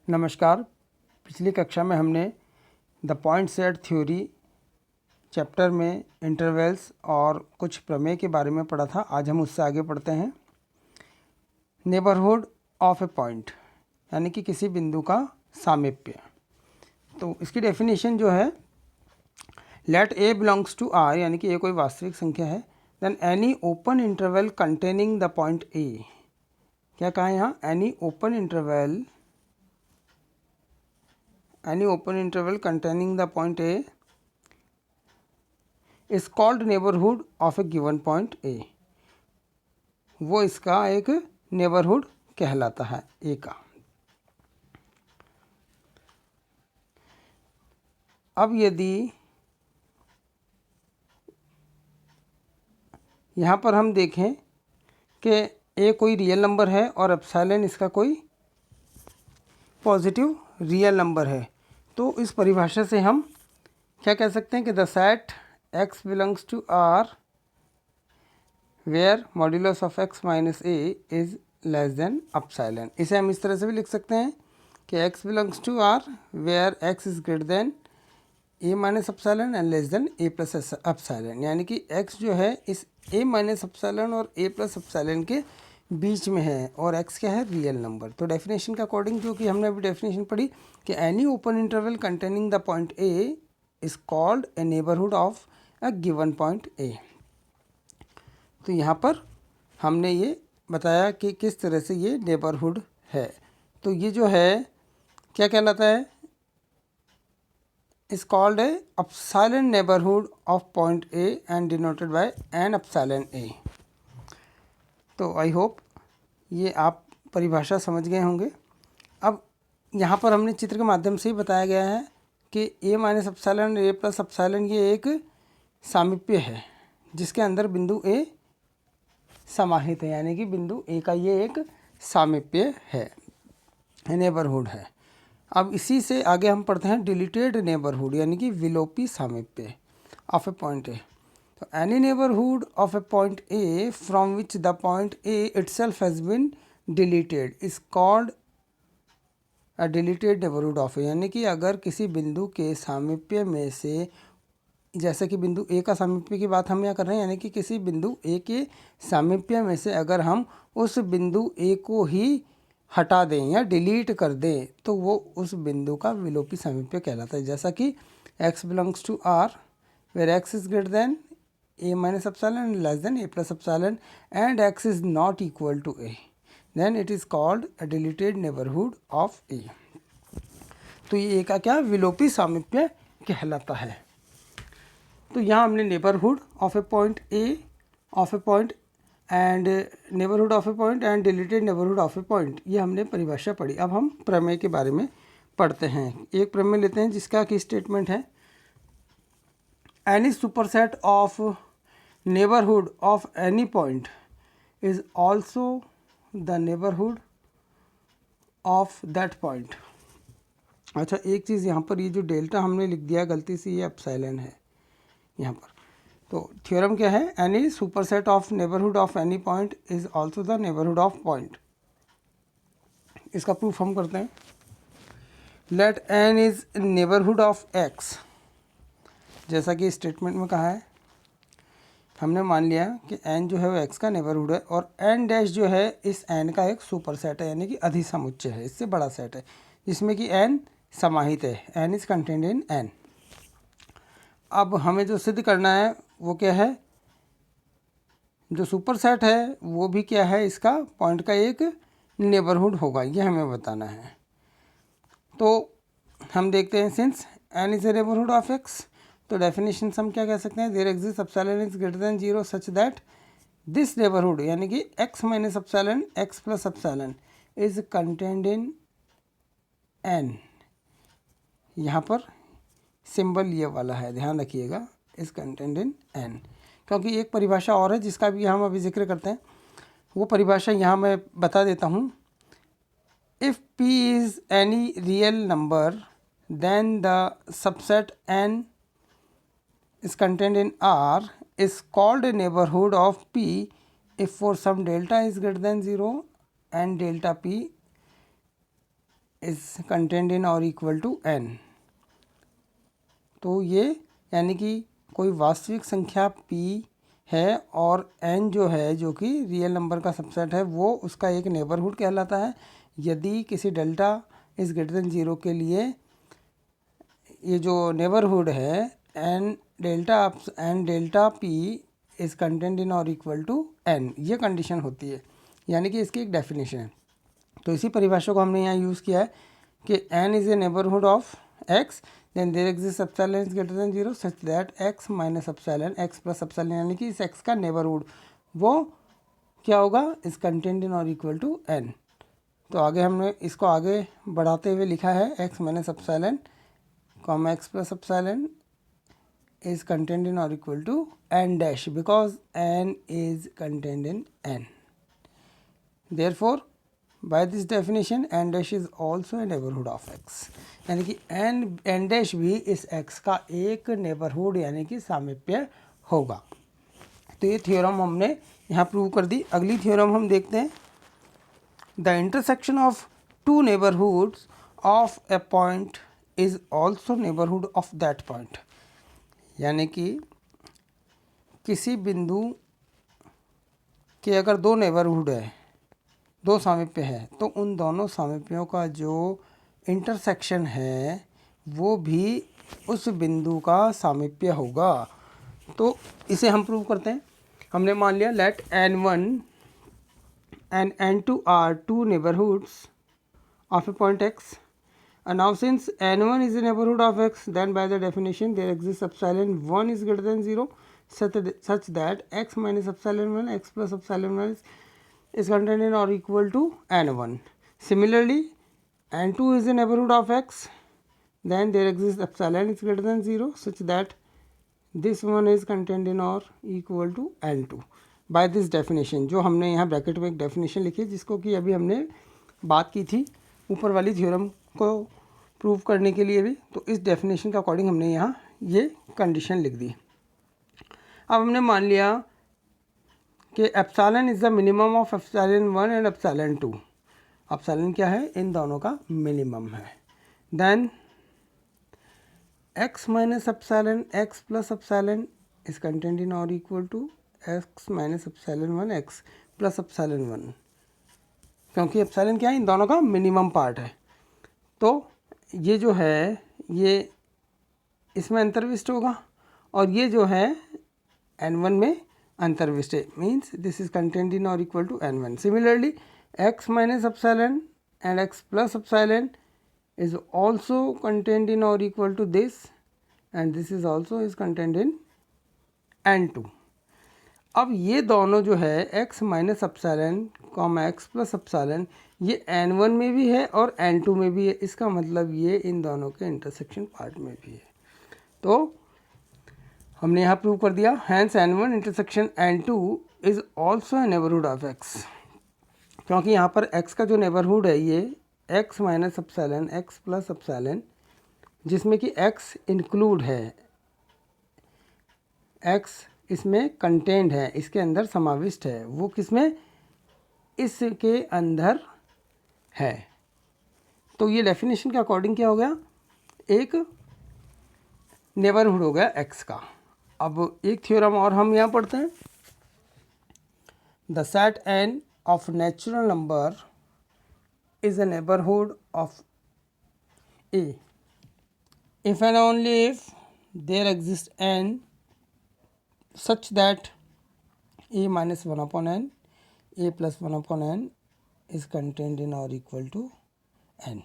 नमस्कार। पिछली कक्षा में हमने the point set theory chapter में इंटरवल्स और कुछ प्रमेय के बारे में पढ़ा था। आज हम उससे आगे पढ़ते हैं। नेबरहुड ऑफ ए पॉइंट यानी कि किसी बिंदु का सामीप्य। तो इसकी डेफिनेशन जो है, let a belongs to R यानी कि ए कोई वास्तविक संख्या है, then any open interval containing the point a. क्या कहा यहाँ? Any open interval containing the point A is called neighborhood of a given point A। वो इसका एक नेबरहुड कहलाता है A का। अब यदि यहाँ पर हम देखें कि A कोई रियल नंबर है और एप्सिलॉन इसका कोई पॉजिटिव रियल नंबर है, तो इस परिभाषा से हम क्या कह सकते हैं कि the set x belongs to R where modulus of x minus a is less than epsilon. इसे हम इस तरह से भी लिख सकते हैं कि x belongs to R where x is greater than a minus epsilon and less than a plus epsilon. यानी कि x जो है इस a माइनस एप्सिलॉन और a प्लस एप्सिलॉन के बीच में है और x क्या है? Real number. तो डेफिनेशन के अकॉर्डिंग जो कि हमने अभी डेफिनेशन पढ़ी कि any open interval containing the point a is called a neighbourhood of a given point a। तो यहाँ पर हमने ये बताया कि किस तरह से ये नेबरहुड है। तो ये जो है क्या कहलाता है? Is called a epsilon neighbourhood of point a and denoted by N epsilon a। तो आई होप ये आप परिभाषा समझ गए होंगे। अब यहाँ पर हमने चित्र के माध्यम से ही बताया गया है कि a माइनस एप्सिलॉन और a प्लस एप्सिलॉन ये एक सामीप्य है जिसके अंदर बिंदु a समाहित है, यानी कि बिंदु a का ये एक सामीप्य है, नेबरहुड है। अब इसी से आगे हम पढ़ते हैं डिलीटेड नेबरहुड यानी कि विलोपी सामीप्य ऑफ ए पॉइंट a। तो any neighbourhood of a point a from which the point a itself has been deleted is called a deleted neighbourhood of A. यानी कि अगर किसी बिंदु के सामीप्य में से, जैसे कि बिंदु a का सामीप्य की बात हम यहाँ कर रहे हैं, यानी कि किसी बिंदु a के सामीप्य में से अगर हम उस बिंदु a को ही हटा दें या डिलीट कर दें तो वो उस बिंदु का विलोपी सामीप्य कहलाता है। जैसा कि x belongs to R where x is greater than a minus epsilon and less than a plus epsilon and x is not equal to a, then it is called a deleted neighborhood of a। तो ये a का क्या? विलोपी सामीप्य कहलाता है। तो यहाँ हमने neighbourhood of a point a of a point and neighbourhood of a point and deleted neighbourhood of a point, ये हमने परिभाषा पढ़ी। अब हम प्रमेय के बारे में पढ़ते हैं। एक प्रमेय लेते हैं जिसका की स्टेटमेंट है, any superset of neighborhood of any point is also the neighborhood of that point। अच्छा, एक चीज़ यहाँ पर ये जो डेल्टा हमने लिख दिया गलती से, ये एप्सिलॉन है यहाँ पर। तो थ्योरम क्या है? Any superset of neighbourhood of any point is also the neighbourhood of point. इसका प्रूफ हम करते हैं। Let N is neighbourhood of x, जैसा कि स्टेटमेंट में कहा है। हमने मान लिया कि n जो है वो x का नेबरहुड है और n डैश जो है इस n का एक सुपर सेट है, यानी कि अधिसमुच्चय है, इससे बड़ा सेट है जिसमें कि n समाहित है। n is contained in n। अब हमें जो सिद्ध करना है वो क्या है? जो सुपर सेट है वो भी क्या है? इसका पॉइंट का एक नेबरहुड होगा, ये हमें बताना है। तो हम देखते हैं, since n is a neighbourhood of x, तो डेफिनेशन हम क्या कह सकते हैं? There exist epsilon is greater than 0 such that this neighbourhood यानी कि x minus epsilon x plus epsilon is contained in n। यहाँ पर सिंबल ये वाला है, ध्यान रखिएगा, इज कंटेन्ड इन n, क्योंकि एक परिभाषा और है जिसका भी हम अभी जिक्र करते हैं। वो परिभाषा यहाँ मैं बता देता हूँ। If p is any real number then the subset n is contained in R is called a neighborhood of P if for some delta is greater than 0 and delta P is contained in और equal to n। तो ये यानी कि कोई वास्तविक संख्या p है और n जो है, जो कि रियल नंबर का सबसेट है, वो उसका एक नेबरहुड कहलाता है। यदि किसी डेल्टा इज ग्रेटर देन 0 के लिए ये जो नेबरहुड है N delta P is content in और इक्वल टू n, ये कंडीशन होती है, यानी कि इसकी एक डेफिनेशन है। तो इसी परिभाषा को हमने यहाँ यूज़ किया है कि n is a neighbourhood of x, then there exist epsilon is greater than 0 such that x minus epsilon x plus epsilon, यानी कि इस x का नेबरहुड वो क्या होगा, इज कंटेंट इन और इक्वल टू n। तो आगे हमने इसको आगे बढ़ाते हुए लिखा है x minus epsilon comma x plus epsilon is contained in or equal to n dash, because n is contained in n. Therefore by this definition n dash is also a neighborhood of x, यानी कि n dash भी इस x का एक neighbourhood यानी कि सामीप्य होगा। तो ये थ्योरम हमने यहाँ प्रूव कर दी। अगली थ्योरम हम देखते हैं, the intersection of two neighbourhoods of a point is also neighbourhood of that point, यानी कि किसी बिंदु के अगर दो नेबरहुड है, दो सामीप्य है, तो उन दोनों सामीप्यों का जो इंटरसेक्शन है वो भी उस बिंदु का सामीप्य होगा। तो इसे हम प्रूव करते हैं। हमने मान लिया late n1 and n2 are two neighborhoods of a point x. And now since n1 is a neighborhood of x, then by the definition there exists epsilon 1 is greater than 0 such that x minus epsilon 1 x plus epsilon 1 is contained in or equal to n1. Similarly n2 is a neighborhood of x, then there exists epsilon is greater than 0 such that this one is contained in or equal to n2. By this definition, जो हमने यहाँ bracket में एक definition लिखी है जिसको कि अभी हमने बात की थी ऊपर वाली थ्योरम को प्रूव करने के लिए भी, तो इस डेफिनेशन के अकॉर्डिंग हमने यहाँ ये कंडीशन लिख दी। अब हमने मान लिया कि epsilon is the minimum of epsilon 1 and epsilon 2। Epsilon क्या है, इन दोनों का मिनिमम है। Then x minus epsilon x plus epsilon is content in और equal to x minus epsilon 1 x plus epsilon 1, क्योंकि एप्सिलॉन क्या है, इन दोनों का मिनिमम पार्ट है। तो ये जो है ये इसमें अंतर्विष्ट होगा और ये जो है n1 में अंतर्विष्ट है, means this is content in और equal to n1। Similarly x minus epsilon and x plus epsilon is also contained in or equal to this, and this is also is contained in n2। अब ये दोनों जो है x minus epsilon comma x plus epsilon ये n1 में भी है और n2 में भी है, इसका मतलब ये इन दोनों के इंटरसेक्शन पार्ट में भी है। तो हमने यहाँ प्रूव कर दिया, hence n1 intersection n2 is also a neighbourhood of x, क्योंकि यहाँ पर x का जो नेबरहुड है ये x minus epsilon x plus epsilon, जिसमें कि x इंक्लूड है, x इसमें कंटेंट है, इसके अंदर समाविष्ट है, वो किसमें, इसके अंदर है। तो ये डेफिनेशन के अकॉर्डिंग क्या हो गया, एक नेबरहुड हो गया x का। अब एक थ्योरम और हम यहाँ पढ़ते हैं, the set n of natural number is a neighborhood of A if and only if there exists n such that A minus 1 upon n, A plus 1 upon n is contained in or equal to n।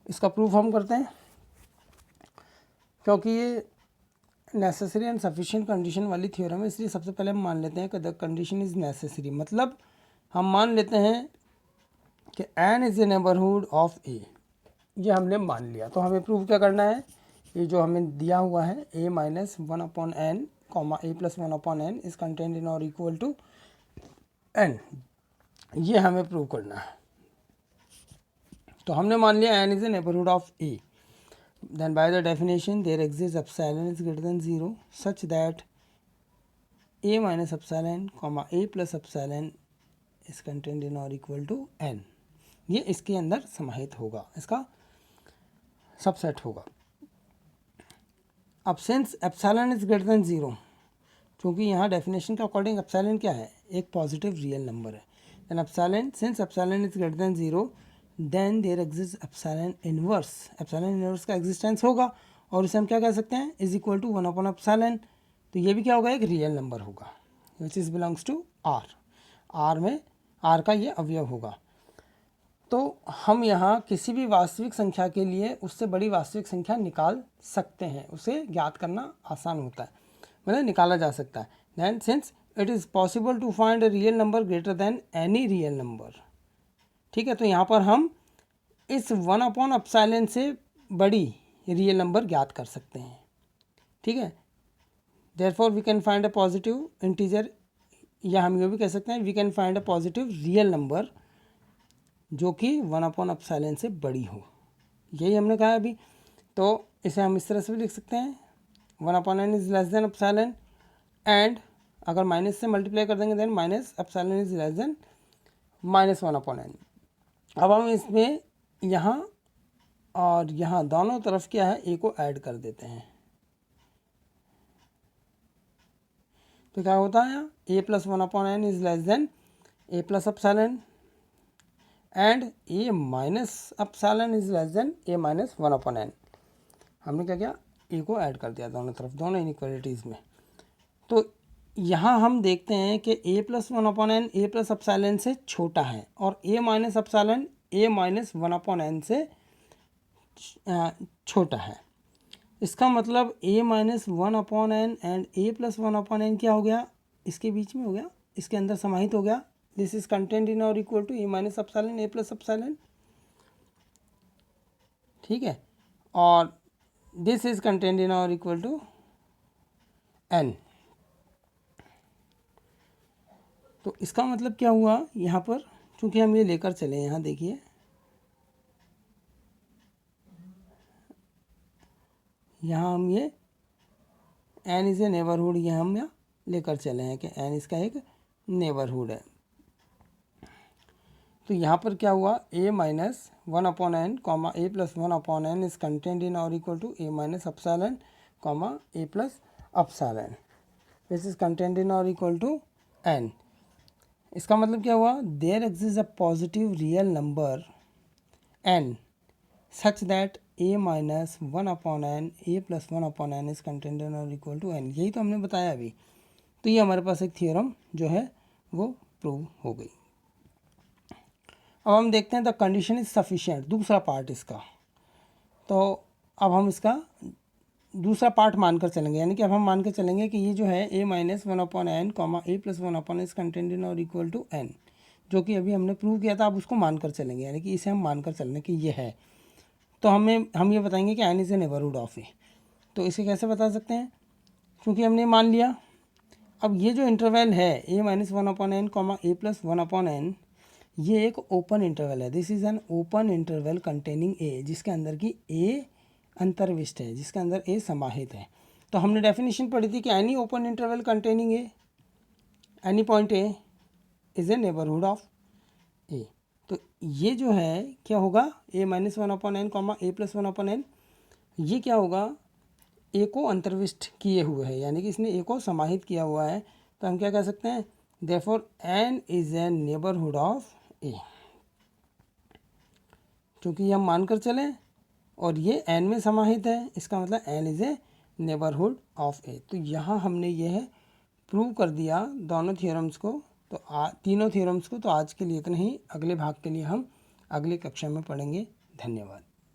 इसका proof हम करते हैं, क्योंकि ये necessary and sufficient condition वाली theorem है, इसलिए सबसे पहले हम मान लेते हैं कि द कंडीशन इज़ नेसेसरी, मतलब हम मान लेते हैं कि n is a neighbourhood of a, ये हमने मान लिया। तो हमें प्रूव क्या करना है, ये जो हमें दिया हुआ है a minus 1 upon n comma a plus 1 upon n is content in और इक्वल टू n, ये हमें प्रूव करना है। तो हमने मान लिया n is a neighbourhood of a, then by the definition there exist epsilon is greater than 0 such that a minus epsilon comma a plus epsilon is contained in or equal to n। ये इसके अंदर समाहित होगा, इसका subset होगा। अब since epsilon is greater than 0, क्योंकि यहाँ डेफिनेशन के अकॉर्डिंग एप्सिलॉन क्या है, एक पॉजिटिव रियल नंबर है, then epsilon, since epsilon is greater than 0 then there exist epsilon inverse, epsilon inverse का एग्जिस्टेंस होगा और इसे हम क्या कह सकते हैं, is equal to 1 upon epsilon. तो ये भी क्या होगा, एक रियल नंबर होगा which is belongs to R, R में आर का ये अवयव होगा। तो हम यहाँ किसी भी वास्तविक संख्या के लिए उससे बड़ी वास्तविक संख्या निकाल सकते हैं, उसे ज्ञात करना आसान होता है, मतलब निकाला जा सकता है। Then since it is possible to find a real number greater than any real number, ठीक है, तो यहाँ पर हम इस 1 अपॉन एप्सिलॉन से बड़ी रियल नंबर ज्ञात कर सकते हैं, ठीक है। Therefore we can find a positive integer, या हम ये भी कह सकते हैं we can find a positive real number जो कि 1 अपॉन एप्सिलॉन से बड़ी हो, यही हमने कहा अभी। तो इसे हम इस तरह से भी लिख सकते हैं 1 upon N is less than epsilon, and अगर माइनस से मल्टीप्लाई कर देंगे then minus epsilon is less than minus 1 upon N. अब हम इसमें यहाँ और यहाँ दोनों तरफ क्या है, ए को ऐड कर देते हैं, तो क्या होता है, A plus 1 upon N is less than A plus epsilon and A minus epsilon is less than A minus 1 upon N. हमने क्या किया, ए को ऐड कर दिया दोनों तरफ, दोनों इनइक्वालिटीज़ में। तो यहाँ हम देखते हैं कि A plus 1 upon N A plus epsilon से छोटा है और A minus epsilon A minus 1 upon N से छोटा है। इसका मतलब A minus 1 upon N and A plus 1 upon N क्या हो गया, इसके बीच में हो गया, इसके अंदर समाहित हो गया। दिस इज कंटेंट इन और equal to A minus epsilon a plus epsilon, ठीक है, और दिस इज कंटेंट इन और इक्वल टू एन। तो इसका मतलब क्या हुआ यहाँ पर, क्योंकि हम ये लेकर चले, यहाँ देखिए यहाँ हम ये एन इज़ ए नेबरहुड, ये हम यहाँ लेकर चले हैं कि एन इसका एक नेबरहुड है। तो यहाँ पर क्या हुआ, A minus 1 upon N comma A plus 1 upon N is content in और equal to A minus epsilon comma A plus epsilon which is content in और इक्वल टू एन। इसका मतलब क्या हुआ, there exist a positive real number N such that A minus 1 upon N A plus 1 upon N is content in और equal to N, यही तो हमने बताया अभी। तो ये हमारे पास एक थ्योरम जो है वो प्रूव हो गई। अब हम देखते हैं द कंडीशन इज सफिशिएंट, दूसरा पार्ट इसका। तो अब हम इसका दूसरा पार्ट मानकर चलेंगे, यानी कि अब हम मान कर चलेंगे कि ये जो है A minus 1 upon N comma A plus 1 upon is content in और इक्वल टू एन, जो कि अभी हमने प्रूव किया था, अब उसको मानकर चलेंगे, यानी कि इसे हम मानकर चलेंगे कि ये है। तो हम ये बताएंगे कि N is a neighbourhood of A. तो इसे कैसे बता सकते हैं, क्योंकि हमने मान लिया। अब ये जो इंटरवल है A minus 1 upon N comma A plus 1 upon N, ये एक ओपन इंटरवल है। This is an open interval containing ए, जिसके अंदर की ए अंतर्विष्ट है, जिसके अंदर ए समाहित है। तो हमने डेफिनेशन पढ़ी थी कि any open interval containing a any point A is a neighbourhood of A. तो ये जो है क्या होगा, A minus 1 upon N comma A plus 1 upon N, ये क्या होगा, ए को अंतर्विष्ट किए हुए है, यानी कि इसने ए को समाहित किया हुआ है। तो हम क्या कह सकते हैं, therefore N is a neighbourhood of A, क्योंकि हम मानकर चलें और ये एन में समाहित है, इसका मतलब N is a neighbourhood of A. तो यहाँ हमने यह प्रूव कर दिया दोनों थ्योरम्स को, तो तीनों थ्योरम्स को। तो आज के लिए इतना ही, अगले भाग के लिए हम अगली कक्षा में पढ़ेंगे। धन्यवाद।